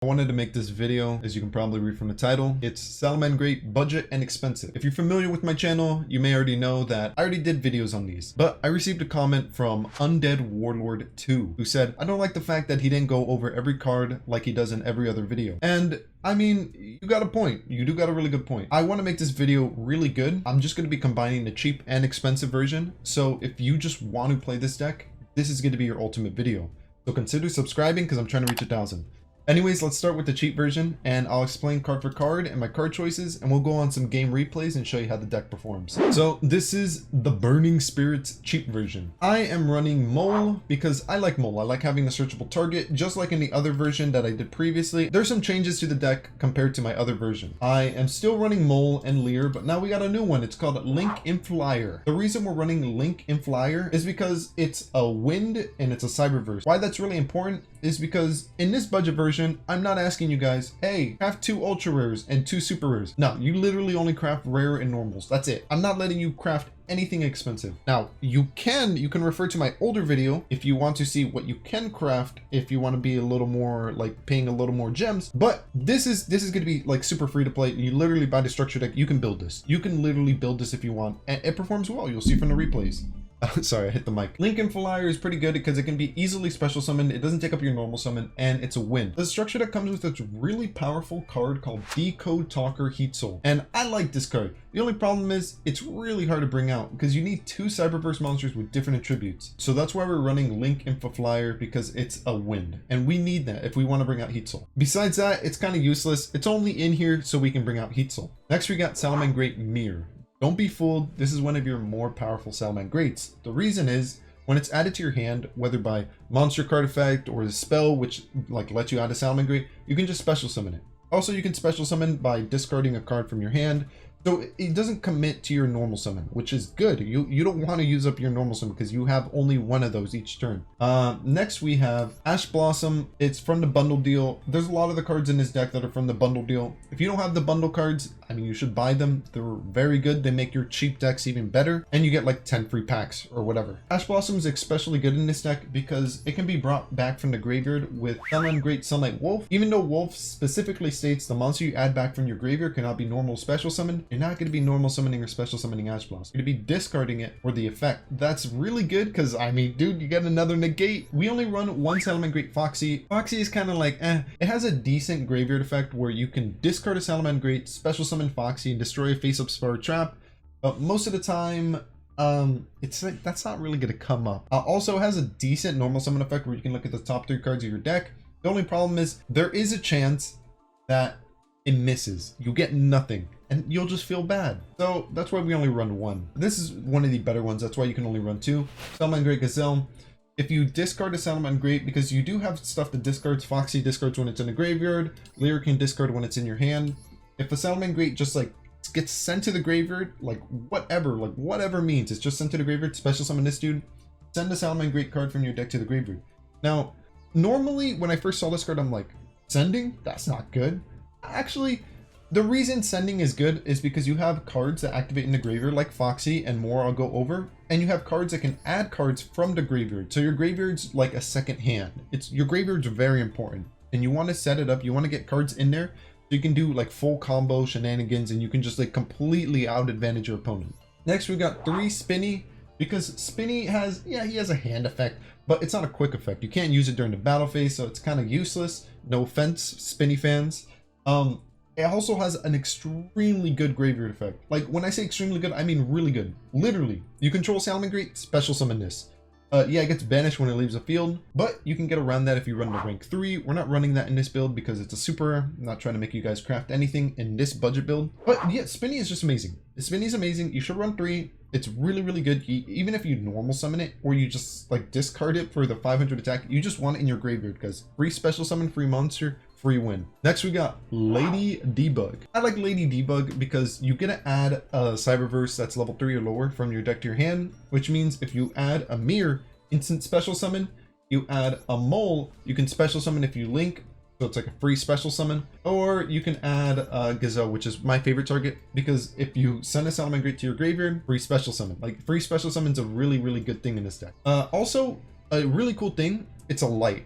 I wanted to make this video, as you can probably read from the title. It's Salamangreat Budget and Expensive. If you're familiar with my channel, you may already know that I already did videos on these, but I received a comment from Undead Warlord 2 who said, I don't like the fact that he didn't go over every card like he does in every other video. And I mean, you got a point. You do got a really good point. I want to make this video really good. I'm just going to be combining the cheap and expensive version. So if you just want to play this deck, this is going to be your ultimate video. So consider subscribing because I'm trying to reach 1,000. Anyways, let's start with the cheap version and I'll explain card for card and my card choices, and we'll go on some game replays and show you how the deck performs. So this is the Burning Spirits cheap version. I am running Mole because I like Mole. I like having a searchable target, just like in the other version that I did previously. There's some changes to the deck compared to my other version. I am still running Mole and Leer, but now we got a new one. It's called Link in Flyer. The reason we're running Link in Flyer is because it's a wind and it's a cyberverse. Why that's really important is because in this budget version, I'm not asking you guys, hey, craft 2 ultra rares and 2 super rares. No, you literally only craft rare and normals. That's it. I'm not letting you craft anything expensive. Now, you can refer to my older video if you want to see what you can craft, if you want to be a little more like paying a little more gems. But this is going to be like super free to play. You literally buy the structure deck, you can build this. You can literally build this if you want, and it performs well. You'll see from the replays. Sorry, I hit the mic. Link in Flyer is pretty good because it can be easily special summoned. It doesn't take up your normal summon, and it's a win. The structure that comes with this really powerful card called Decode Talker Heat Soul, and I like this card. The only problem is it's really hard to bring out because you need 2 Cyberverse monsters with different attributes. So that's why we're running Link in Flyer, because it's a win, and we need that if we want to bring out Heat Soul. Besides that, it's kind of useless. It's only in here so we can bring out Heat Soul. Next, we got Salamangreat Meer. Don't be fooled, this is one of your more powerful Salamangreats. The reason is, when it's added to your hand, whether by monster card effect or the spell which like lets you add a Salamangreat, you can just special summon it. Also, you can special summon by discarding a card from your hand, so it doesn't commit to your normal summon, which is good. You don't want to use up your normal summon because you have only one of those each turn. Next we have Ash Blossom. It's from the bundle deal. There's a lot of the cards in this deck that are from the bundle deal. If you don't have the bundle cards, I mean, you should buy them. They're very good. They make your cheap decks even better, and you get like 10 free packs or whatever. Ash Blossom is especially good in this deck because it can be brought back from the graveyard with Salamangreat Sunlight Wolf. Even though Wolf specifically states the monster you add back from your graveyard cannot be normal special summoned, you're not going to be normal summoning or special summoning Ash Blossom. You're going to be discarding it for the effect. That's really good because, I mean, dude, you get another negate. We only run one Salamangreat Foxy. Foxy is kind of like, It has a decent graveyard effect where you can discard a Salamangreat, special summon Foxy, and destroy a face-up spell trap. But most of the time, it's like, that's not really going to come up. Also has a decent normal summon effect where you can look at the top 3 cards of your deck. The only problem is there is a chance that it misses. You get nothing and you'll just feel bad. So that's why we only run 1. This is one of the better ones. That's why you can only run 2. Salamangreat Gazelle. If you discard a Salamangreat, because you do have stuff that discards, Foxy discards when it's in the graveyard, Leer can discard when it's in your hand. If a Salamangreat just like gets sent to the graveyard, like whatever means, it's just sent to the graveyard, special summon this dude, send a Salamangreat card from your deck to the graveyard. Now, normally when I first saw this card, I'm like, sending? That's not good. Actually, the reason sending is good is because you have cards that activate in the graveyard like Foxy, and more I'll go over, and you have cards that can add cards from the graveyard. So your graveyard's like a second hand. Your graveyard's very important, and you want to set it up. You want to get cards in there so you can do like full combo shenanigans, and you can just like completely out advantage your opponent. Next, we got 3 Spinny, because Spinny has, he has a hand effect, but it's not a quick effect. You can't use it during the battle phase, so it's kind of useless. No offense, Spinny fans. It also has an extremely good graveyard effect. Like, when I say extremely good, I mean really good. Literally, you control Salamangreat, special summon this. Yeah, it gets banished when it leaves the field, but you can get around that if you run the rank 3. We're not running that in this build because it's a super. I'm not trying to make you guys craft anything in this budget build. But yeah, Spinny is just amazing. Spinny is amazing. You should run 3. It's really, really good. Even if you normal summon it or you just like discard it for the 500 attack, you just want it in your graveyard because free special summon, free monster, free win. Next, we got Lady Debug. I like Lady Debug because you get to add a Cyberverse that's level 3 or lower from your deck to your hand, which means if you add a Meer, instant special summon, you add a Mole, you can special summon if you link, so it's like a free special summon, or you can add a Gazelle, which is my favorite target, because if you send a Salamangreat to your graveyard, free special summon. Like, free special summon's a really, really good thing in this deck. Also, a really cool thing, it's a light.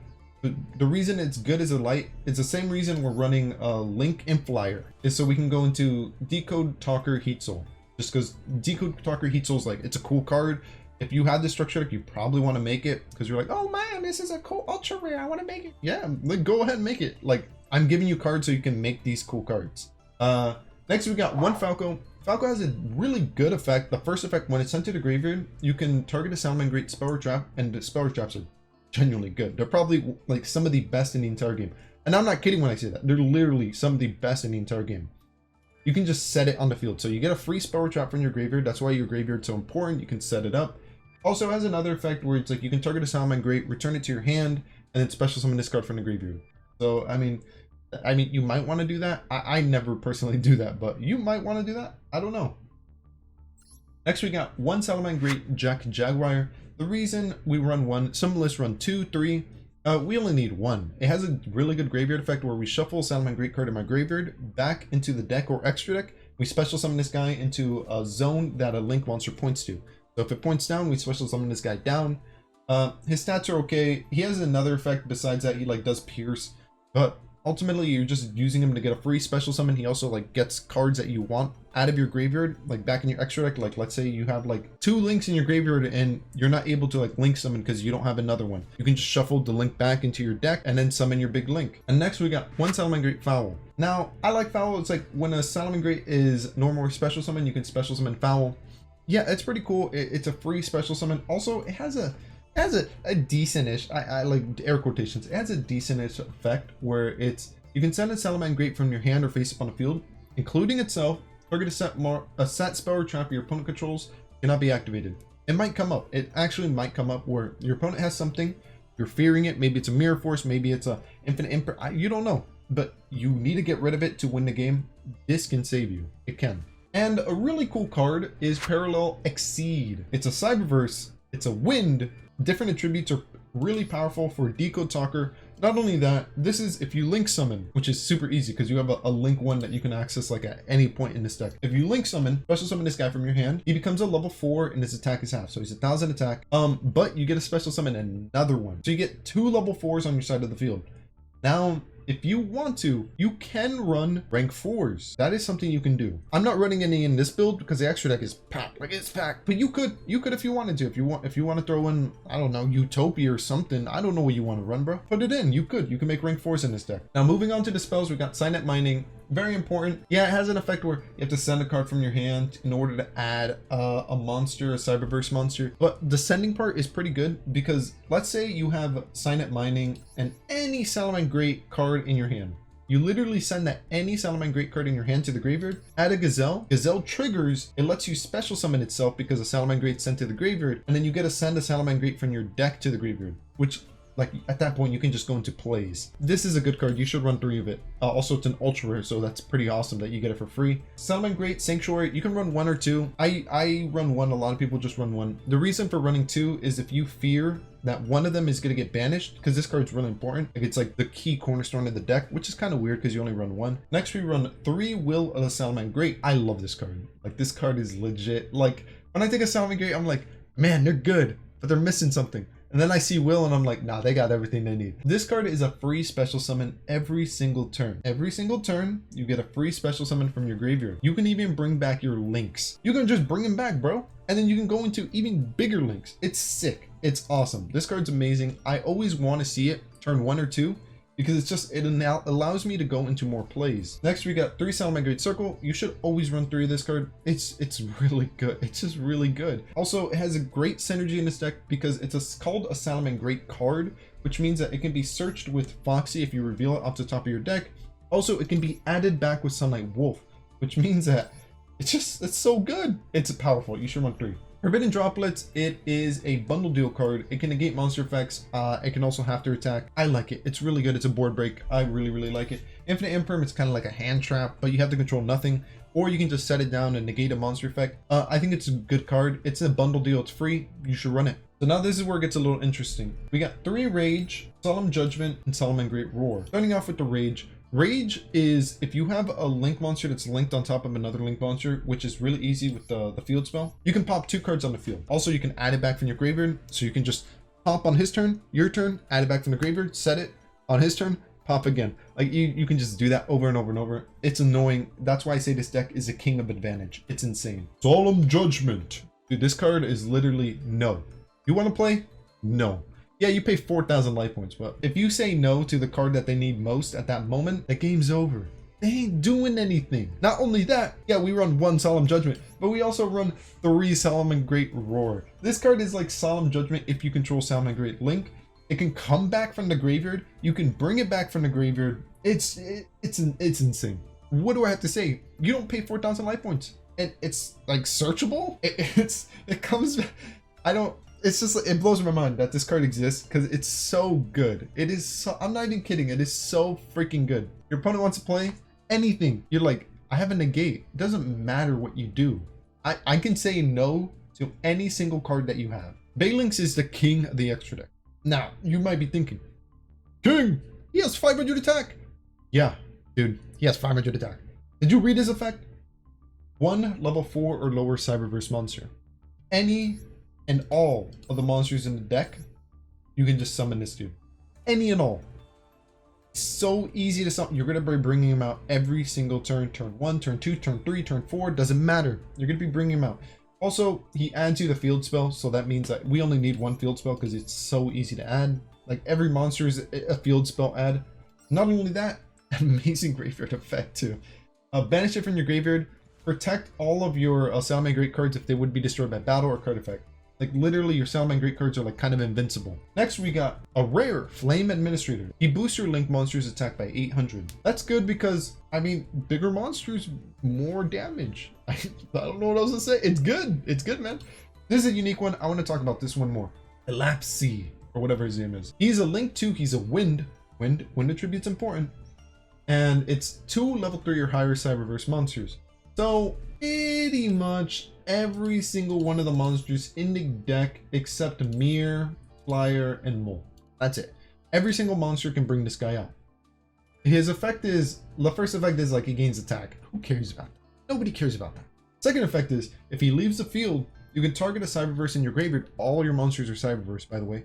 The reason it's good as a light is the same reason we're running Link and Flyer, is so we can go into Decode Talker Heat Soul. Just because Decode Talker Heat Soul is like, it's a cool card. If you had this structure deck, you probably want to make it because you're like, oh man, this is a cool ultra rare, I want to make it. Yeah, like go ahead and make it. Like, I'm giving you cards so you can make these cool cards. Next we got one Falco. Falco has a really good effect. The first effect, when it's sent to the graveyard, you can target a Salamangreat spell or trap, and the spell or traps are genuinely good. They're probably like some of the best in the entire game. And I'm not kidding when I say that. They're literally some of the best in the entire game. You can just set it on the field. So you get a free spell or trap from your graveyard. That's why your graveyard's so important. You can set it up. Also has another effect where it's like you can target a Salamangreat, return it to your hand, and then special summon this card from the graveyard. So I mean you might want to do that. I never personally do that, but you might want to do that. I don't know. Next we got one Salamangreat Jaguar. The reason we run one, some lists run 2, 3. We only need one. It has a really good graveyard effect where we shuffle Salamangreat card in my graveyard back into the deck or extra deck. We special summon this guy into a zone that a link monster points to. So if it points down, we special summon this guy down. His stats are okay. He has another effect besides that. He like does pierce, but ultimately you're just using him to get a free special summon. He also like gets cards that you want out of your graveyard, like back in your extra deck. Like let's say you have like 2 links in your graveyard and you're not able to like link summon because you don't have another one. You can just shuffle the link back into your deck and then summon your big link. And next we got one Salamangreat Fowl. Now I like Fowl. It's like when a Salamangreat is normal or special summon, you can special summon Fowl. Yeah, it's pretty cool. It's a free special summon. Also, it has a decent-ish, I like air quotations, it has a decent-ish effect where it's, you can send a Salamangreat from your hand or face up on the field, including itself, target a set spell or trap your opponent controls, cannot be activated. It might come up. It actually might come up where your opponent has something, you're fearing it, maybe it's a Mirror Force, maybe it's a Infinite Impermanence, you don't know, but you need to get rid of it to win the game. This can save you. It can. And a really cool card is Parallel Exceed. It's a Cyberverse, it's a wind, different attributes are really powerful for Decode Talker. Not only that, this is if you link summon, which is super easy because you have a link one that you can access like at any point in this deck. If you link summon, special summon this guy from your hand, he becomes a level 4 and his attack is half. So he's 1,000 attack, but you get a special summon another one. So you get 2 level 4s on your side of the field. Now, if you want to, you can run rank 4s. That is something you can do. I'm not running any in this build because the extra deck is packed, like it's packed. But you could if you wanted to. If you want to throw in, I don't know, Utopia or something. I don't know what you want to run, bro. Put it in. You can make rank 4s in this deck. Now moving on to the spells, we got Cynet Mining. Very important. Yeah, it has an effect where you have to send a card from your hand in order to add a monster, a Cyberverse monster. But the sending part is pretty good because let's say you have Cynet Mining and any Salamangreat card in your hand. You literally send that any Salamangreat card in your hand to the graveyard, add a Gazelle. Gazelle triggers, it lets you special summon itself because a Salamangreat sent to the graveyard, and then you get to send a Salamangreat from your deck to the graveyard, which like at that point you can just go into plays. This is a good card. You should run 3 of it. Also it's an ultra rare, so that's pretty awesome that you get it for free. Salamangreat Sanctuary, you can run 1 or 2. I run 1. A lot of people just run 1. The reason for running 2 is if you fear that one of them is going to get banished, because this card's really important. Like it's like the key cornerstone of the deck, which is kind of weird because you only run 1. Next we run 3 Will of the Salamangreat. I love this card. Like this card is legit. Like when I think of Salamangreat, I'm like, man, they're good, but they're missing something. And then I see Will and I'm like, nah, they got everything they need. This card is a free special summon every single turn. Every single turn, you get a free special summon from your graveyard. You can even bring back your links. You can just bring them back, bro. And then you can go into even bigger links. It's sick. It's awesome. This card's amazing. I always want to see it turn 1 or 2 because it's just, it now allows me to go into more plays. Next, we got 3 Salamangreat Circle. You should always run 3 of this card. It's really good. It's just really good. Also, it has a great synergy in this deck because it's called a Salamangreat card, which means that it can be searched with Foxy if you reveal it off the top of your deck. Also, it can be added back with Sunlight Wolf, which means that it's so good. It's powerful. You should run 3. Forbidden Droplets, it is a bundle deal card. It can negate monster effects. It can also have to attack. I like it. It's really good. It's a board break. I really like it. Infinite Impermanence, it's kind of like a hand trap, but you have to control nothing, or you can just set it down and negate a monster effect. I think it's a good card. It's a bundle deal. It's free. You should run it. So now this is where it gets a little interesting. We got 3 Rage, Solemn Judgment, and Salamangreat Roar. Starting off with the Rage. Rage is if you have a link monster that's linked on top of another link monster, which is really easy with the field spell. You can pop 2 cards on the field. Also, you can add it back from your graveyard, so you can just Pop on his turn, your turn, add it back from the graveyard, set it on his turn, pop again. Like you can just do that over and over and over. It's annoying. That's why I say this deck is a king of advantage. It's insane. Solemn Judgment. Dude, this card is literally no. You want to play? No. Yeah, you pay 4,000 life points, but if you say no to the card that they need most at that moment, the game's over. They ain't doing anything. Not only that, yeah, we run 1 Solemn Judgment, but we also run 3 Salamangreat Roar. This card is like Solemn Judgment if you control Salamangreat Link. It can come back from the graveyard. You can bring it back from the graveyard. It's insane. What do I have to say? You don't pay 4,000 life points, and it's like searchable. It comes. I don't. It's just it blows my mind that this card exists because it's so good. It is so. I'm not even kidding. It is so freaking good. Your opponent wants to play anything. You're like, I have a negate. It doesn't matter what you do. I can say no to any single card that you have. Balelynx is the king of the extra deck. Now, you might be thinking, King, he has 500 attack. Yeah, dude, he has 500 attack. Did you read his effect? 1 level 4 or lower Cyberverse monster. Any and all of the monsters in the deck, you can just summon this dude. Any and all. So easy to summon. You're going to be bringing him out every single turn. Turn 1, turn 2, turn 3, turn 4. Doesn't matter. You're going to be bringing him out. Also, he adds you the field spell, so that means that we only need 1 field spell because it's so easy to add. Like every monster is a field spell add. Not only that, amazing graveyard effect too. Banish it from your graveyard. Protect all of your Salamangreat cards if they would be destroyed by battle or card effect. Like literally your Salamangreat cards are like kind of invincible. Next we got a rare Flame Administrator. He boosts your Link monster's attack by 800. That's good because, I mean, bigger monsters, more damage. I don't know what else to say. It's good. It's good, man. This is a unique one. I want to talk about this one more. Elphase, or whatever his name is. He's a Link 2. He's a Wind. Wind attribute's important. And it's 2 level 3 or higher Cyberverse monsters. So pretty much every single one of the monsters in the deck except Meer, Flyer, and Mole. That's it. Every single monster can bring this guy out. His effect is, the first effect is like he gains attack. Who cares about that? Nobody cares about that. Second effect is, if he leaves the field, you can target a Cyberverse in your graveyard. All your monsters are Cyberverse, by the way.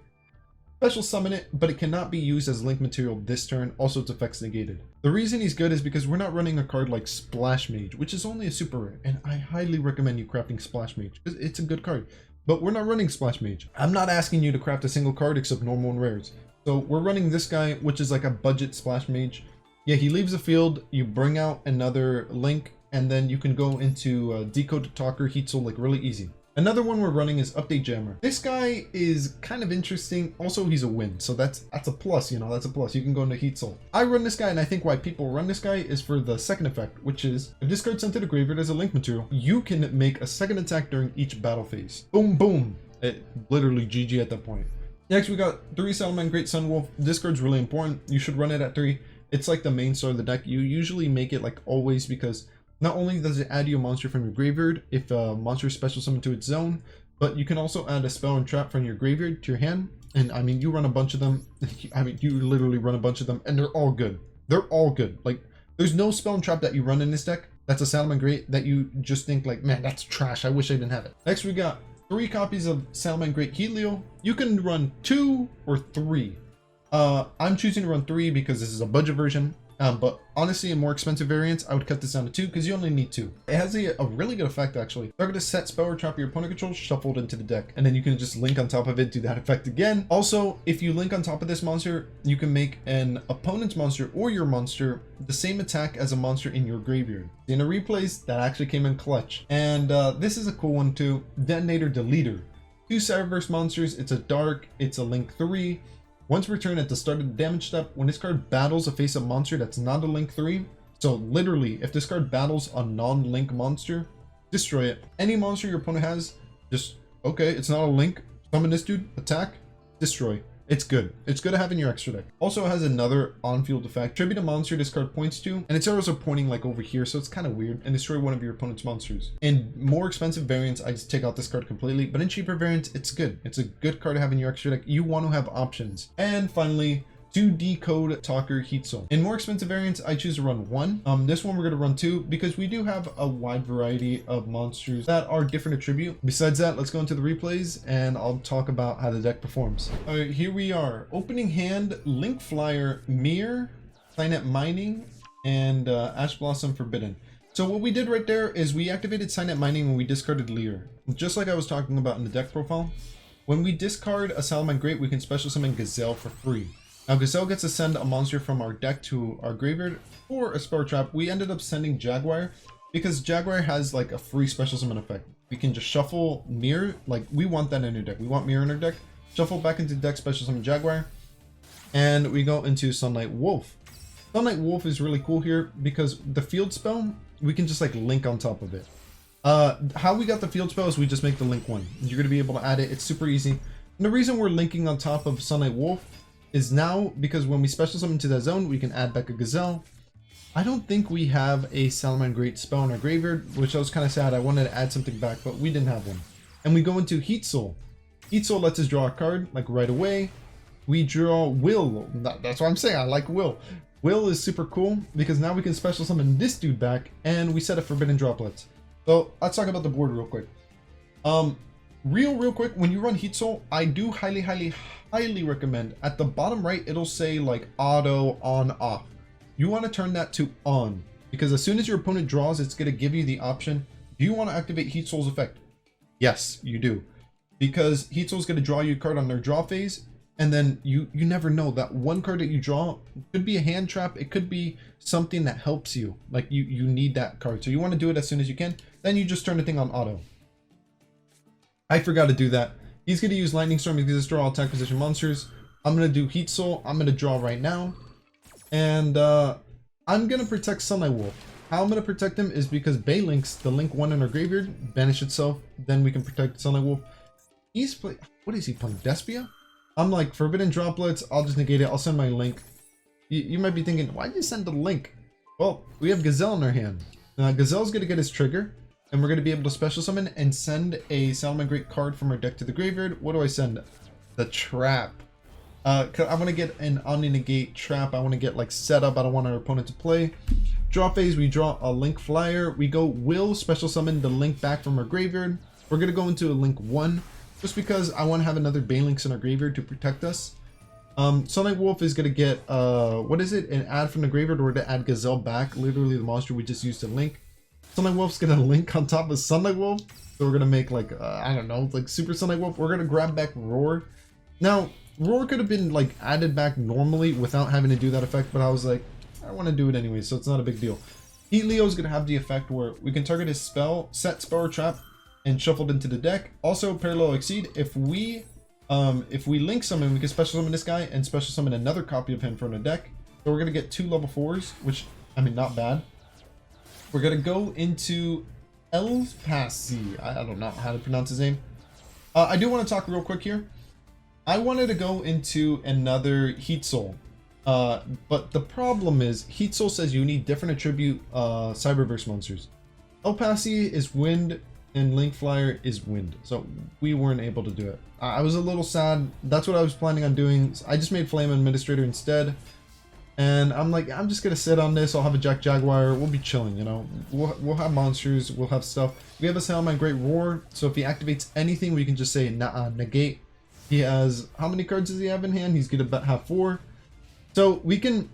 Special summon it, but it cannot be used as Link material this turn. Also, its effects negated. The reason he's good is because we're not running a card like Splash Mage, which is only a super rare, and I highly recommend you crafting Splash Mage because it's a good card. But we're not running Splash Mage. I'm not asking you to craft a single card except normal and rares. So we're running this guy, which is like a budget Splash Mage. Yeah, he leaves the field, you bring out another Link, and then you can go into Decode Talker, Heat Soul, like really easy. Another one we're running is Update Jammer. This guy is kind of interesting. Also, he's a Wind, so that's a plus, you know, that's a plus. You can go into Heat Soul. I run this guy, and I think why people run this guy is for the second effect, which is if this card's sent to the graveyard as a Link material, you can make a second attack during each battle phase. Boom, boom. It literally GG at that point. Next, we got 3 Salamangreat Sunwolf. This card's really important. You should run it at 3. It's like the main star of the deck. You usually make it like always because not only does it add you a monster from your graveyard if a monster is special summoned to its zone, but you can also add a spell and trap from your graveyard to your hand. And I mean, you run a bunch of them. I mean, you literally run a bunch of them, and they're all good. They're all good. Like, there's no spell and trap that you run in this deck that's a Salamangreat that you just think like, man, that's trash. I wish I didn't have it. Next, we got 3 copies of Salamangreat Helio. You can run 2 or 3. I'm choosing to run 3 because this is a budget version. But honestly, in more expensive variants, I would cut this down to 2 because you only need 2. It has a really good effect actually. Target a set spell or trap your opponent controls shuffled into the deck, and then you can just link on top of it, do that effect again. Also, if you link on top of this monster, you can make an opponent's monster or your monster the same attack as a monster in your graveyard. In a replays, that actually came in clutch. And this is a cool one too. Detonator Deleter. 2 Cyberverse monsters. It's a dark. It's a Link 3. Once returned at the start of the damage step, when this card battles a face-up monster that's not a Link 3, so literally, if this card battles a non-Link monster, destroy it. Any monster your opponent has, just, okay, it's not a Link, summon this dude, attack, destroy. It's good. It's good to have in your extra deck. Also, it has another on-field effect. Tribute a monster this card points to, and its arrows are pointing like over here, so it's kind of weird, and destroy one of your opponent's monsters. In more expensive variants, I just take out this card completely, but in cheaper variants, it's good. It's a good card to have in your extra deck. You want to have options. And finally, 2 decode talker heat soul. In more expensive variants, I choose to run 1. This one we're going to run 2 because we do have a wide variety of monsters that are different attribute. Besides that, let's go into the replays and I'll talk about how the deck performs. All right, here we are. Opening hand, Link Flyer, Meer, Cynet Mining, and Ash Blossom Forbidden. So what we did right there is we activated Cynet Mining when we discarded Leer. Just like I was talking about in the deck profile. When we discard a Salamangreat, we can special summon Gazelle for free. Now Gazelle gets to send a monster from our deck to our graveyard or a spell trap. We ended up sending Jaguar because Jaguar has like a free special summon effect. We can just shuffle Meer, like we want that in our deck. We want Meer in our deck. Shuffle back into deck, special summon Jaguar, and we go into Sunlight Wolf. Sunlight Wolf is really cool here because the field spell, we can just like link on top of it. How we got the field spell is we just make the link one. You're going to be able to add it. It's super easy. And the reason we're linking on top of Sunlight Wolf is now because when we special summon to that zone, we can add back a Gazelle. I don't think we have a Salamangreat spell in our graveyard, which I was kind of sad. I wanted to add something back, but we didn't have one. And we go into Heat Soul. Heat Soul lets us draw a card like right away. We draw Will. That's what I'm saying. I like Will. Will is super cool because now we can special summon this dude back and we set a Forbidden Droplet. So let's talk about the board real quick. Real quick, when you run Heat Soul, I do highly recommend at the bottom right, it'll say like auto on off. You want to turn that to on because as soon as your opponent draws, it's going to give you the option. Do you want to activate Heat Soul's effect? Yes, you do. Because Heat Soul is going to draw you a card on their draw phase. And then you never know, that one card that you draw could be a hand trap. It could be something that helps you. Like you need that card. So you want to do it as soon as you can. Then you just turn the thing on auto. I forgot to do that. He's going to use Lightning Storm because it's draw all attack position monsters. I'm going to do Heat Soul. I'm going to draw right now. And I'm going to protect Sunlight Wolf. How I'm going to protect him is because Balelynx, the link 1 in our graveyard, banish itself. Then we can protect Sunlight Wolf. He's playing... What is he playing? Despia? I'm like, Forbidden Droplets, I'll just negate it. I'll send my link. You might be thinking, why did you send the link? Well, we have Gazelle in our hand. Gazelle's going to get his trigger. And we're going to be able to special summon and send a Salamangreat card from our deck to the graveyard. What do I send? The Trap. I want to get an Omni-Negate Trap. I want to get like set up. I don't want our opponent to play. Draw phase, we draw a Link Flyer. We go Will, special summon the Link back from our graveyard. We're going to go into a Link 1. Just because I want to have another Balelynx in our graveyard to protect us. Sunlight Wolf is going to get, what is it? An add from the graveyard or to add Gazelle back. Literally the monster we just used to link. Sunlight Wolf's going to link on top of Sunlight Wolf. So we're going to make like, I don't know, like Super Sunlight Wolf. We're going to grab back Roar. Now, Roar could have been like added back normally without having to do that effect. But I was like, I want to do it anyway. So it's not a big deal. Heat Leo is going to have the effect where we can target his spell, set spell or trap, and shuffled into the deck. Also, Parallel Exceed. If we link summon, we can special summon this guy and special summon another copy of him from the deck. So we're going to get 2 level 4s, which, I mean, not bad. We're going to go into Elphase. I don't know how to pronounce his name. I do want to talk real quick here. I wanted to go into another Heat Soul. But the problem is, Heat Soul says you need different attribute Cyberverse monsters. Elphase is wind and Link Flyer is wind. So we weren't able to do it. I was a little sad. That's what I was planning on doing. I just made Flame Administrator instead. And I'm like, I'm just going to sit on this. I'll have a Jaguar. We'll be chilling, you know. We'll have monsters. We'll have stuff. We have a Salamangreat Roar. So if he activates anything, we can just say negate. He has, how many cards does he have in hand? He's going to have 4. So we can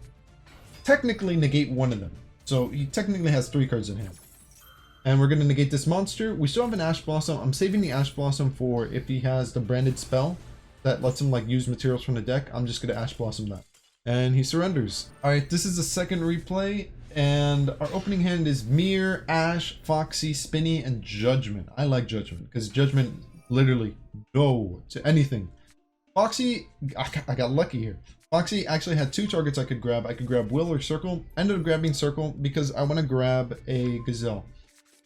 technically negate one of them. So he technically has 3 cards in hand. And we're going to negate this monster. We still have an Ash Blossom. I'm saving the Ash Blossom for if he has the branded spell that lets him like use materials from the deck. I'm just going to Ash Blossom that. And he surrenders. Alright, this is the second replay. And our opening hand is Meer, Ash, Foxy, Spinny, and Judgment. I like Judgment because Judgment literally go to anything. Foxy, I got lucky here. Foxy actually had 2 targets I could grab. I could grab Will or Circle. I ended up grabbing Circle because I want to grab a Gazelle.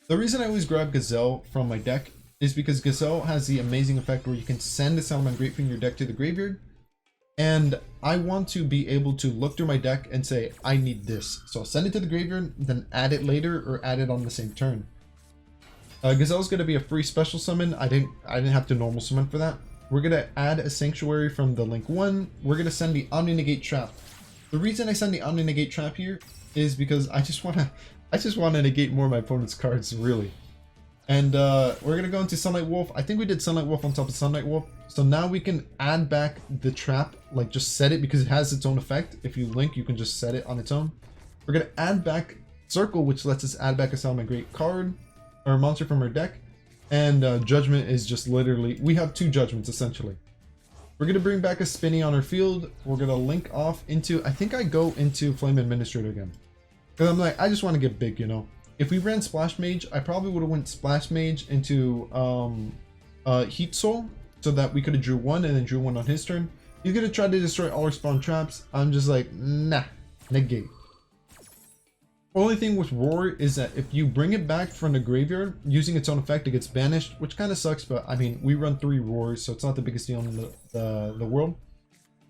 The reason I always grab Gazelle from my deck is because Gazelle has the amazing effect where you can send a Salamangreat from your deck to the graveyard. And I want to be able to look through my deck and say, I need this. So I'll send it to the graveyard, then add it later or add it on the same turn. Gazelle's going to be a free special summon. I didn't have to normal summon for that. we're gonna add a Sanctuary from the link 1. We're gonna send the Omni Negate Trap. The reason I send the Omni Negate Trap here is because I just wanna negate more of my opponent's cards, really. And we're gonna go into Sunlight Wolf. I think we did Sunlight Wolf on top of Sunlight Wolf. So now we can add back the trap, like just set it because it has its own effect. If you link, you can just set it on its own. We're gonna add back Circle, which lets us add back a Salamangreat card or a monster from our deck. And Judgment is just literally, we have 2 Judgments essentially. We're gonna bring back a Spinny on our field. We're gonna link off into, I think I go into Flame Administrator again. Because I'm like, I just want to get big, you know. If we ran Splash Mage, I probably would have went Splash Mage into Heat Soul, so that we could have drew 1 and then drew 1 on his turn. He's gonna try to destroy all our spawn traps. I'm just like, nah, negate. Only thing with Roar is that if you bring it back from the graveyard using its own effect, it gets banished, which kind of sucks. But I mean, we run 3 Roars, so it's not the biggest deal in the world.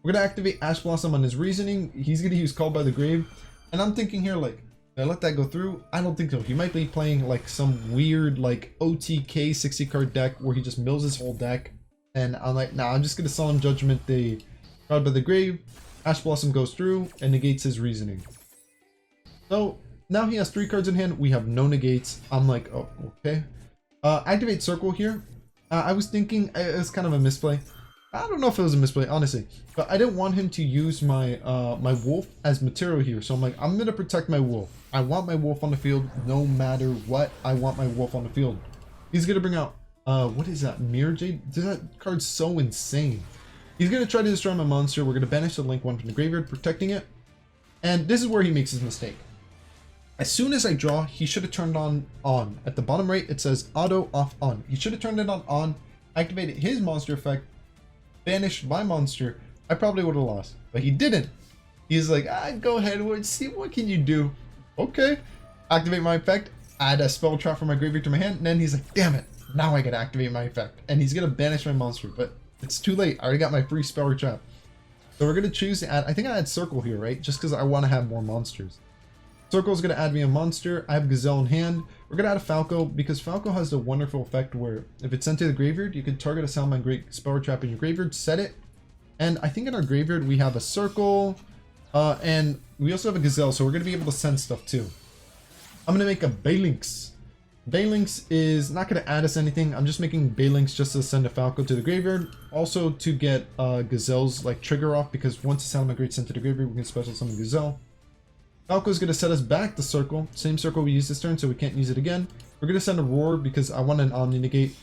We're gonna activate Ash Blossom on his Reasoning. He's gonna use Called by the Grave, and I'm thinking here like, did I let that go through? I don't think so. He might be playing like some weird like OTK 60 card deck where he just mills his whole deck. And I'm like, nah, I'm just gonna Solemn Judgment the Called by the Grave. Ash Blossom goes through and negates his Reasoning. So now he has 3 cards in hand. We have no negates. I'm like, oh, okay. Activate Circle here. I was thinking it was kind of a misplay. I don't know if it was a misplay, honestly, but I didn't want him to use my my wolf as material here. So I'm like, I'm gonna protect my wolf. I want my wolf on the field no matter what. I want my wolf on the field. He's gonna bring out what is that? Mirror Jade? That card's so insane. He's gonna try to destroy my monster. We're gonna banish the link 1 from the graveyard, protecting it. And this is where he makes his mistake. As soon as I draw, he should have turned on. At the bottom right, it says auto off on. He should have turned it on, activated his monster effect, banished my monster. I probably would have lost, but he didn't. He's like, go ahead, see what can you do. Okay, activate my effect, add a spell trap from my graveyard to my hand, and then he's like, damn it, now I gotta activate my effect, and he's gonna banish my monster, but it's too late. I already got my free spell trap. So we're gonna choose to add, I think I add Circle here, right? Just because I want to have more monsters. Circle is going to add me a monster. I have Gazelle in hand. We're going to add a Falco because Falco has the wonderful effect where if it's sent to the graveyard, you can target a Salamangreat spell trap in your graveyard, set it. And I think in our graveyard we have a Circle and we also have a Gazelle, so we're going to be able to send stuff too. I'm going to make a Balelynx. Balelynx is not going to add us anything. I'm just making Balelynx just to send a Falco to the graveyard. Also to get Gazelle's like trigger off, because once a Salamangreat sent to the graveyard, we can special summon Gazelle. Falco is going to set us back to Circle. Same Circle we used this turn, so we can't use it again. We're going to send a Roar because I want an Omni Negate.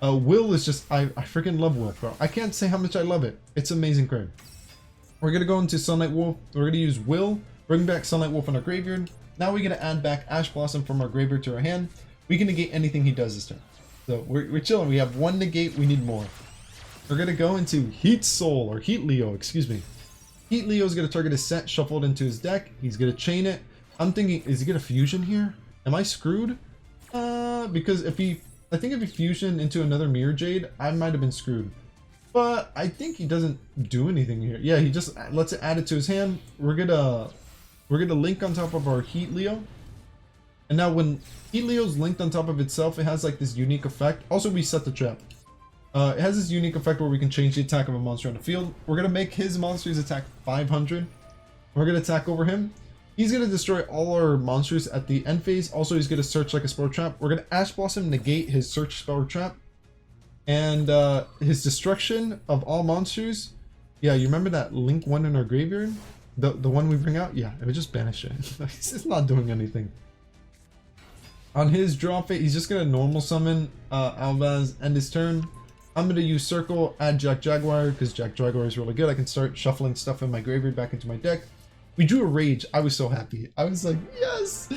Will is just, I freaking love Will, bro. I can't say how much I love it. It's an amazing card. We're going to go into Sunlight Wolf. We're going to use Will, bring back Sunlight Wolf in our graveyard. Now we're going to add back Ash Blossom from our graveyard to our hand. We can negate anything he does this turn. So we're chilling. We have 1 negate. We need more. We're going to go into Heat Soul, or Heat Leo, excuse me. Heat Leo is going to target a set shuffled into his deck. He's going to chain it. I'm thinking, is he going to fusion here? Am I screwed? Because I think if he fusion into another Mirror Jade, I might have been screwed. But I think he doesn't do anything here. Yeah, he just lets it add it to his hand. We're gonna link on top of our Heat Leo. And now when Heat Leo's linked on top of itself, it has like this unique effect. Also, we set the trap. It has this unique effect where we can change the attack of a monster on the field. We're going to make his monster's attack 500. We're going to attack over him. He's going to destroy all our monsters at the end phase. Also, he's going to search like a spell trap. We're going to Ash Blossom negate his search spell trap. And his destruction of all monsters. Yeah, you remember that link 1 in our graveyard? The one we bring out? Yeah, it would just banish it. It's not doing anything. On his draw phase, he's just going to normal summon Elphase, end his turn. I'm going to use Circle, add Jaguar, because Jaguar is really good. I can start shuffling stuff in my graveyard back into my deck. We drew a Rage. I was so happy. I was like, yes!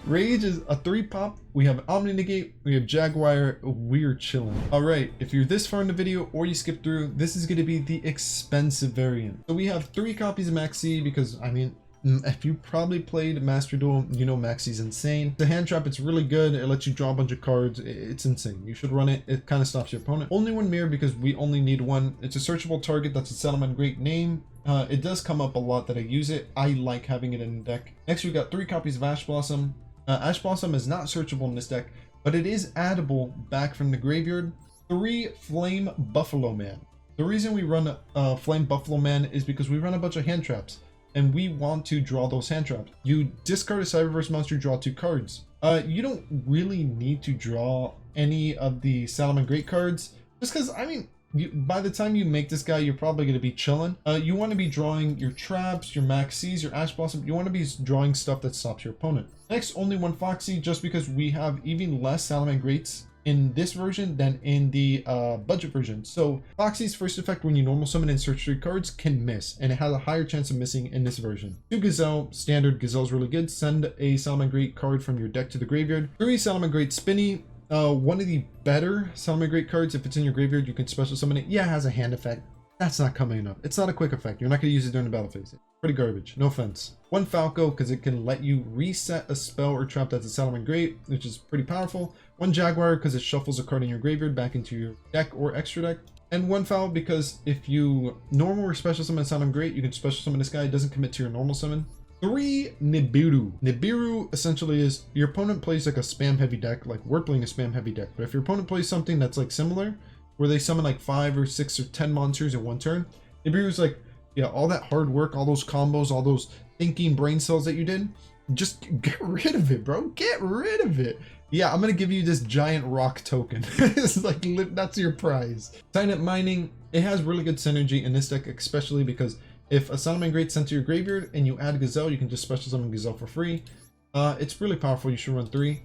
Rage is a 3-pop. We have Omni Negate. We have Jaguar. We're chilling. Alright, if you're this far in the video or you skip through, this is going to be the expensive variant. So we have 3 copies of Maxi because, I mean, if you probably played Masterduel, you know Maxi's insane. The Handtrap, it's really good. It lets you draw a bunch of cards. It's insane. You should run it. It kind of stops your opponent. Only 1 mirror because we only need 1. It's a searchable target. That's a Salamangreat name. It does come up a lot that I use it. I like having it in the deck. Next, we got 3 copies of Ash Blossom. Ash Blossom is not searchable in this deck, but it is addable back from the graveyard. 3 Flame Buffalo Man. The reason we run Flame Buffalo Man is because we run a bunch of hand traps, and we want to draw those hand traps. You discard a Cyberverse monster, draw 2 cards. You don't really need to draw any of the Salamangreat cards, just because, I mean, by the time you make this guy, you're probably going to be chilling. You want to be drawing your traps, your Maxis, your Ash Blossom. You want to be drawing stuff that stops your opponent. Next, only one Foxy, just because we have even less Salamangreats in this version than in the budget version. So Foxy's first effect when you normal summon and search 3 cards can miss, and it has a higher chance of missing in this version. 2 Gazelle, standard. Gazelle's really good. Send a Salamangreat card from your deck to the graveyard. 3 Salamangreat Spinny. One of the better Salamangreat cards. If it's in your graveyard, you can special summon it. Yeah, it has a hand effect. That's not coming up. It's not a quick effect. You're not going to use it during the battle phase. It's pretty garbage. No offense. 1 Falco, because it can let you reset a spell or trap that's a Salamangreat, which is pretty powerful. 1 Jaguar, because it shuffles a card in your graveyard back into your deck or extra deck. And 1 Fowl, because if you normal or special summon Salamangreat, you can special summon this guy. It doesn't commit to your normal summon. 3 Nibiru. Nibiru essentially is your opponent plays like a spam heavy deck, like we're playing a spam heavy deck. But if your opponent plays something that's like similar, where they summon like 5 or 6 or 10 monsters in one turn, Nibiru's like, yeah, all that hard work, all those combos, all those thinking brain cells that you did, just get rid of it, bro. Get rid of it. Yeah, I'm gonna give you this giant rock token. It's like, that's your prize. Cynet Mining, it has really good synergy in this deck, especially because if a Salamangreat sent to your graveyard and you add Gazelle, you can just special summon Gazelle for free. It's really powerful. You should run 3.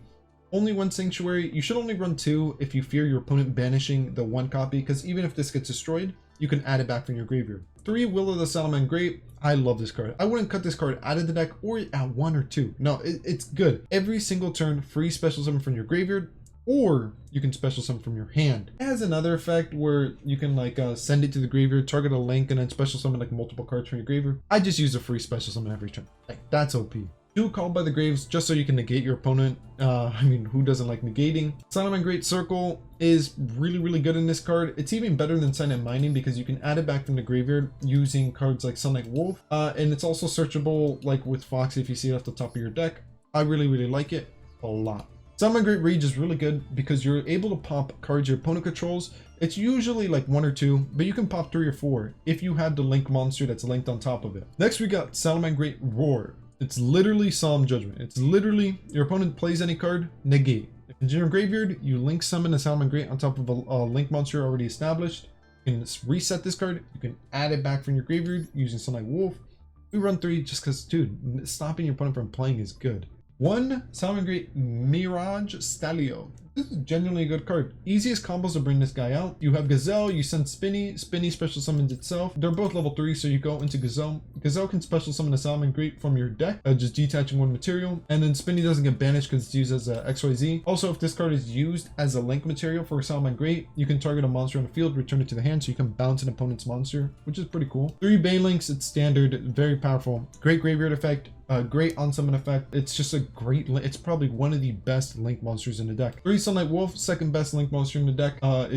Only 1 Sanctuary. You should only run 2 if you fear your opponent banishing the 1 copy, because even if this gets destroyed, you can add it back from your graveyard. 3 Will of the Salamangreat. I love this card. I wouldn't cut this card out of the deck or at 1 or 2. No, it's good. Every single turn, free special summon from your graveyard, or you can special summon from your hand. It has another effect where you can like send it to the graveyard, target a link, and then special summon like multiple cards from your graveyard. I just use a free special summon every turn. Like, that's OP. 2 Called by the Graves, just so you can negate your opponent. I mean, who doesn't like negating? Salamangreat Circle is really, really good in this card. It's even better than Cynet Mining because you can add it back from the graveyard using cards like Sunlight Wolf. And it's also searchable like with Foxy if you see it off the top of your deck. I really, really like it a lot. Salamangreat Rage is really good because you're able to pop cards your opponent controls. It's usually like 1 or 2, but you can pop 3 or 4 if you have the link monster that's linked on top of it. Next, we got Salamangreat Roar. It's literally Solemn Judgment. It's literally your opponent plays any card, negate. If it's in your graveyard, you link summon a Salamangreat on top of a link monster already established. You can reset this card. You can add it back from your graveyard using Sunlight Wolf. We run 3 just because, dude, stopping your opponent from playing is good. 1 Salamangreat Mirage Stalio. This is genuinely a good card. Easiest combos to bring this guy out. You have Gazelle, you send Spinny. Spinny special summons itself. They're both level 3, so you go into Gazelle. Gazelle can special summon a Salamangreat from your deck, just detaching 1 material. And then Spinny doesn't get banished because it's used as a XYZ. Also, if this card is used as a link material for a Salamangreat, you can target a monster on the field, return it to the hand, so you can bounce an opponent's monster, which is pretty cool. 3 Balelynx, it's standard, very powerful. Great graveyard effect. Great on summon effect. It's just a great it's probably one of the best link monsters in the deck. 3 Sunlight Wolf, second best link monster in the deck.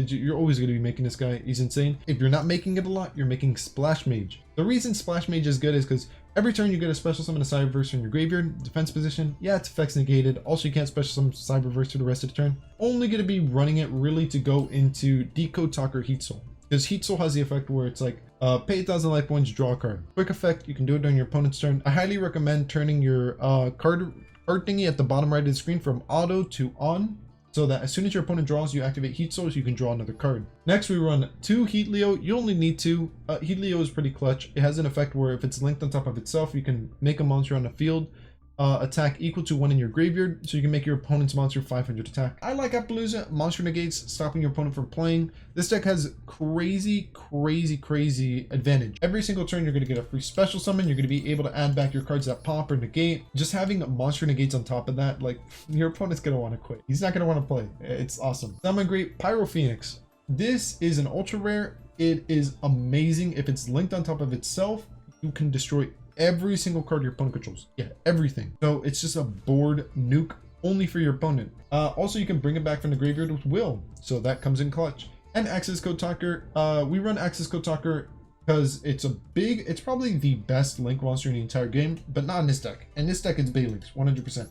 You're always going to be making this guy. He's insane. If you're not making it a lot, you're making Splash Mage. The reason Splash Mage is good is because every turn you get a special summon a Cyberverse from your graveyard, defense position. Yeah, its effects negated. Also, you can't special summon Cyberverse for the rest of the turn. Only going to be running it really to go into Decode Talker Heat Soul. Because Heat Soul has the effect where it's like, pay 1,000 life points, draw a card. Quick effect, you can do it during your opponent's turn. I highly recommend turning your card thingy at the bottom right of the screen from auto to on, so that as soon as your opponent draws, you activate Heat Soul, so you can draw another card. Next, we run 2 Heat Leo. You only need 2. Heat Leo is pretty clutch. It has an effect where if it's linked on top of itself, you can make a monster on the field attack equal to 1 in your graveyard, so you can make your opponent's monster 500 attack. I like Appaloosa. Monster negates, stopping your opponent from playing. This deck has crazy advantage. Every single turn, you're going to get a free special summon. You're going to be able to add back your cards that pop or negate. Just having monster negates on top of that, like, your opponent's going to want to quit. He's not going to want to play. It's awesome. Salamangreat Pyro Phoenix. This is an ultra rare. It is amazing. If it's linked on top of itself, you can destroy every single card your opponent controls. Yeah, everything. So it's just a board nuke only for your opponent. Also, you can bring it back from the graveyard with Will, so that comes in clutch. And Access Code Talker. We run Access Code Talker because it's probably the best link monster in the entire game, but not in this deck. In this deck, it's Balelynx, 100%.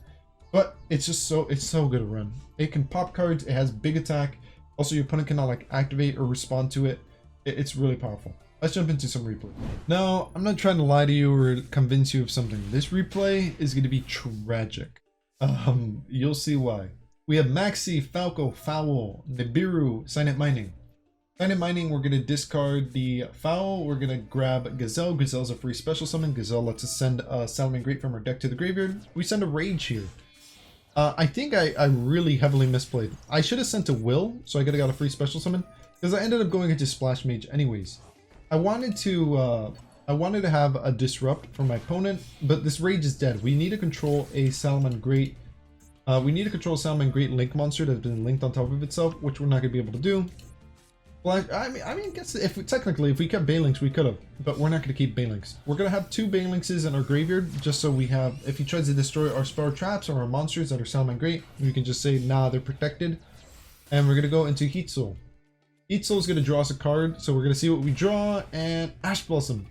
But it's so good to run. It can pop cards. It has big attack. Also, your opponent cannot like activate or respond to it. It's really powerful. Let's jump into some replay. Now, I'm not trying to lie to you or convince you of something. This replay is going to be tragic. You'll see why. We have Maxi, Falco, Fowl, Nibiru, Cynet Mining. Cynet Mining, we're going to discard the Fowl. We're going to grab Gazelle. Gazelle's a free special summon. Gazelle lets us send a Salamangreat from our deck to the graveyard. We send a Rage here. I think I really heavily misplayed. I should have sent a Will, so I could have got a free special summon, because I ended up going into Splash Mage anyways. I wanted to have a Disrupt for my opponent, but this Rage is dead. We need to control a Salamangreat. We need to control a Salamangreat Link monster that's been linked on top of itself, which we're not going to be able to do. Well, I mean, I guess if we kept Balelynx, we could have, but we're not going to keep Balelynx. We're going to have 2 Balelynxes in our graveyard, just so we have, if he tries to destroy our spell traps or our monsters that are Salamangreat, we can just say, nah, they're protected. And we're going to go into Heat Soul. Heat Soul is going to draw us a card, so we're going to see what we draw, and Ash Blossom.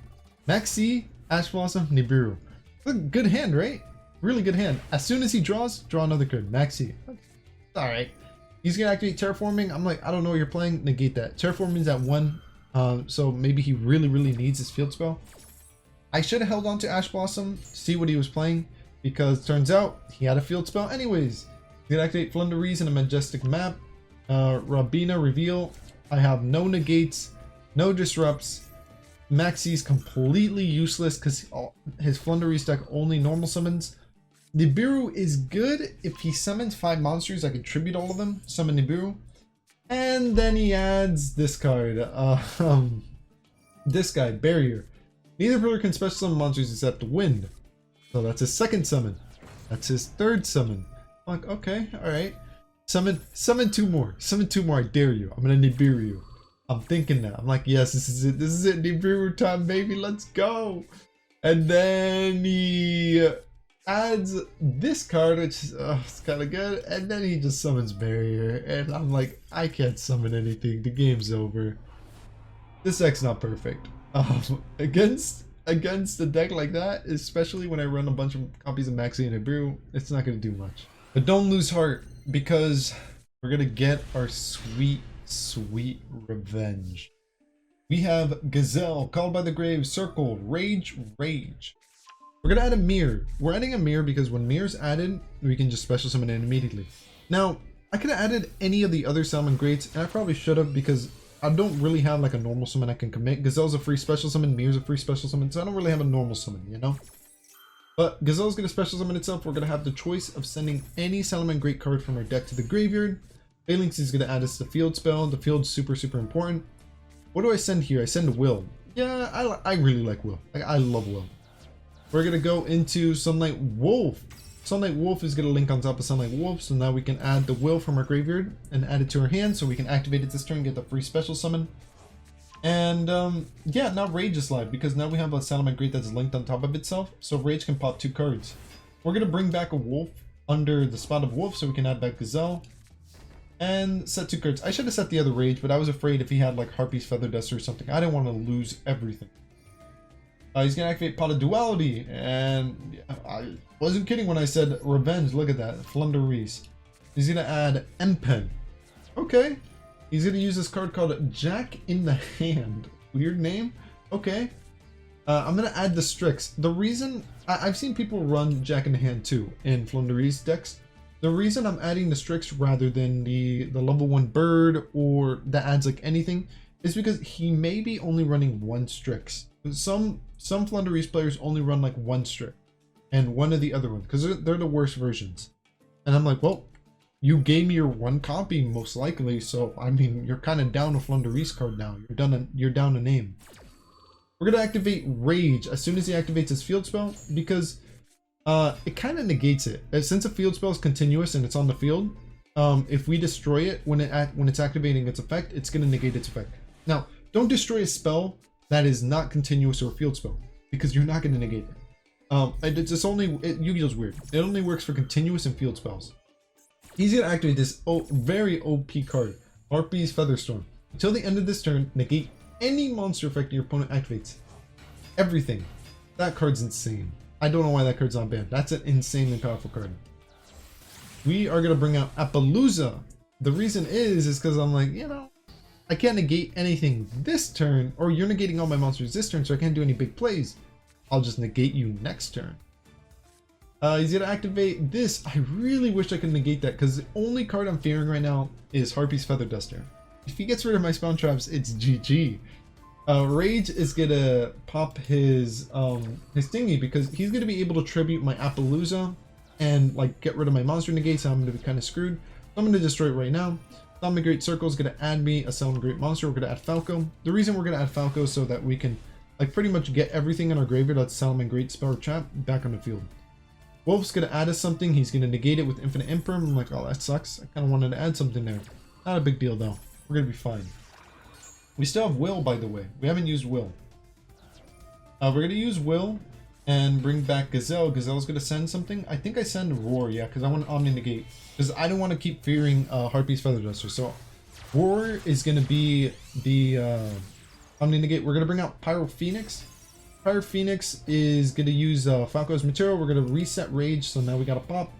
Maxi, Ash Blossom, Nibiru. It's a good hand, right? Really good hand. As soon as he draws, draw another card. Maxi. Alright. He's going to activate Terraforming. I'm like, I don't know what you're playing. Negate that. Terraforming is at 1. So maybe he really needs his field spell. I should have held on to Ash Blossom to see what he was playing, because turns out he had a field spell anyways. He's going to activate Flunderies in a Majestic Map. Rabina Reveal. I have no negates, no disrupts. Maxi's completely useless because his Flunderies deck only normal summons. Nibiru is good if he summons 5 monsters. I can tribute all of them, summon Nibiru. And then he adds this card. This guy, Barrier. Neither player can special summon monsters except Wind. So that's his 2nd summon. That's his 3rd summon. I'm like, okay, alright. Summon 2 more. Summon 2 more, I dare you. I'm gonna Nibiru you. I'm thinking that. I'm like, yes, this is it. This is it. Nibiru time, baby. Let's go. And then he adds this card, which is kind of good. And then he just summons Barrier. And I'm like, I can't summon anything. The game's over. This deck's not perfect. Against a deck like that, especially when I run a bunch of copies of Maxi and Nibiru, it's not going to do much. But don't lose heart, because we're going to get our sweet revenge. We have Gazelle, Called by the Grave, Circle, Rage. We're gonna add a Meer. We're adding a Meer because when Meer's added, we can just special summon it immediately. Now, I could have added any of the other Salamangreats, and I probably should have, because I don't really have like a normal summon I can commit. Gazelle's a free special summon, Meer's a free special summon, so I don't really have a normal summon, you know? But Gazelle's gonna special summon itself. We're gonna have the choice of sending any Salamangreat card from our deck to the graveyard. Balelynx is going to add us the field spell. The field's super important. What do I send here? I send Will. Yeah, I really like Will. I love Will. We're going to go into Sunlight Wolf. Sunlight Wolf is going to link on top of Sunlight Wolf, so now we can add the Will from our graveyard and add it to our hand, so we can activate it this turn, get the free special summon. And yeah, now Rage is live, because now we have a Salamangreat that's linked on top of itself, so Rage can pop 2 cards. We're going to bring back a Wolf under the spot of Wolf, so we can add back Gazelle. And set 2 cards. I should have set the other Rage, but I was afraid if he had like Harpy's Feather Duster or something, I didn't want to lose everything. He's going to activate Pot of Duality, and I wasn't kidding when I said Revenge. Look at that, Flunderies. He's going to add M-Pen. Okay. He's going to use this card called Jack in the Hand. Weird name. Okay. I'm going to add the Strix. The reason, I've seen people run Jack in the Hand too in Flunderies decks. The reason I'm adding the Strix rather than the level 1 bird or that adds like anything is because he may be only running 1 Strix. Some Flunderies players only run like 1 Strix and one of the other ones because they're the worst versions. And I'm like, well, you gave me your 1 copy most likely, so I mean you're kind of down a Flunderies card now. You're down a name. We're gonna activate Rage as soon as he activates his field spell, because it kind of negates it. Since a field spell is continuous and it's on the field, if we destroy it when it's activating its effect, it's going to negate its effect. Now, don't destroy a spell that is not continuous or a field spell, because you're not going to negate it. It's only Yu-Gi-Oh's weird. It only works for continuous and field spells. He's going to activate this very OP card, Harpy's Featherstorm. Until the end of this turn, negate any monster effect your opponent activates. Everything. That card's insane. I don't know why that card's not banned. That's an insanely powerful card. We are going to bring out Appaloosa. The reason is because I'm like, you know, I can't negate anything this turn, or you're negating all my monsters this turn, so I can't do any big plays. I'll just negate you next turn. He's gonna activate this. I really wish I could negate that, because the only card I'm fearing right now is Harpy's Feather Duster. If he gets rid of my spawn traps, it's GG. Rage is gonna pop his thingy, because he's gonna be able to tribute my Appaloosa and like get rid of my monster negates, and I'm gonna be kind of screwed. So I'm gonna destroy it right now. Salamangreat Circle is gonna add me a Salamangreat monster. We're gonna add Falco. The reason we're gonna add Falco is so that we can like pretty much get everything in our graveyard that's Salamangreat spell or trap back on the field. Wolf's gonna add us something. He's gonna negate it with Infinite Imperm. I'm like, oh, that sucks. I kind of wanted to add something there. Not a big deal though. We're gonna be fine. We still have Will, by the way. We haven't used Will. We're gonna use Will and bring back Gazelle. Gazelle's gonna send something. I think I send Roar, yeah, because I want Omni negate. Because I don't want to keep fearing Harpy's Feather Duster. So Roar is gonna be the Omni negate. We're gonna bring out Pyro Phoenix. Pyro Phoenix is gonna use Falco's material. We're gonna reset Rage, so now we got a pop.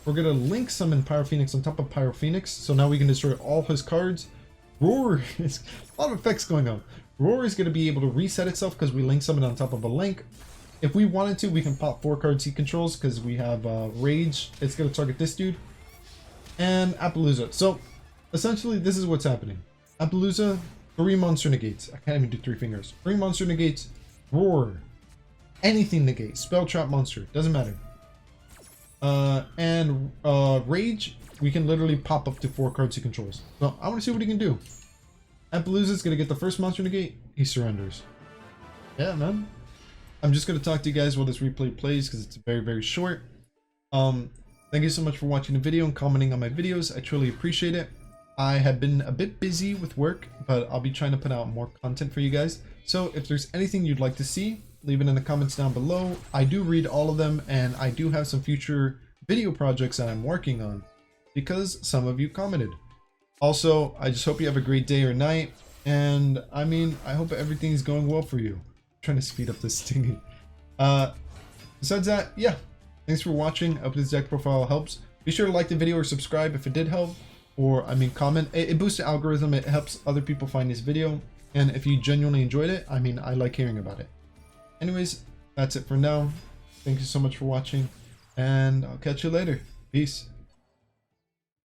We're gonna link summon Pyro Phoenix on top of Pyro Phoenix, so now we can destroy all his cards. Roar is a lot of effects going on. Roar is gonna be able to reset itself because we link summon on top of a link. If we wanted to, we can pop 4 cards he controls because we have Rage. It's gonna target this dude and Appaloosa. So essentially, this is what's happening. Appaloosa, 3 monster negates. I can't even do 3 fingers. 3 monster negates. Roar, anything negate, spell trap monster, doesn't matter. And Rage, we can literally pop up to 4 cards he controls. So I want to see what he can do. Appaloosa's gonna get the first monster negate. He surrenders. Yeah, man. I'm just gonna talk to you guys while this replay plays because it's very, very short. Thank you so much for watching the video and commenting on my videos. I truly appreciate it. I have been a bit busy with work, but I'll be trying to put out more content for you guys. So if there's anything you'd like to see, leave it in the comments down below. I do read all of them, and I do have some future video projects that I'm working on because some of you commented. Also, I just hope you have a great day or night, and I mean, I hope everything's going well for you. I'm trying to speed up this thingy. Besides that, yeah, thanks for watching. I hope this deck profile helps. Be sure to like the video or subscribe if it did help, or I mean comment. It boosts the algorithm. It helps other people find this video, and if you genuinely enjoyed it, I mean, I like hearing about it. Anyways, that's it for now. Thank you so much for watching, and I'll catch you later. Peace.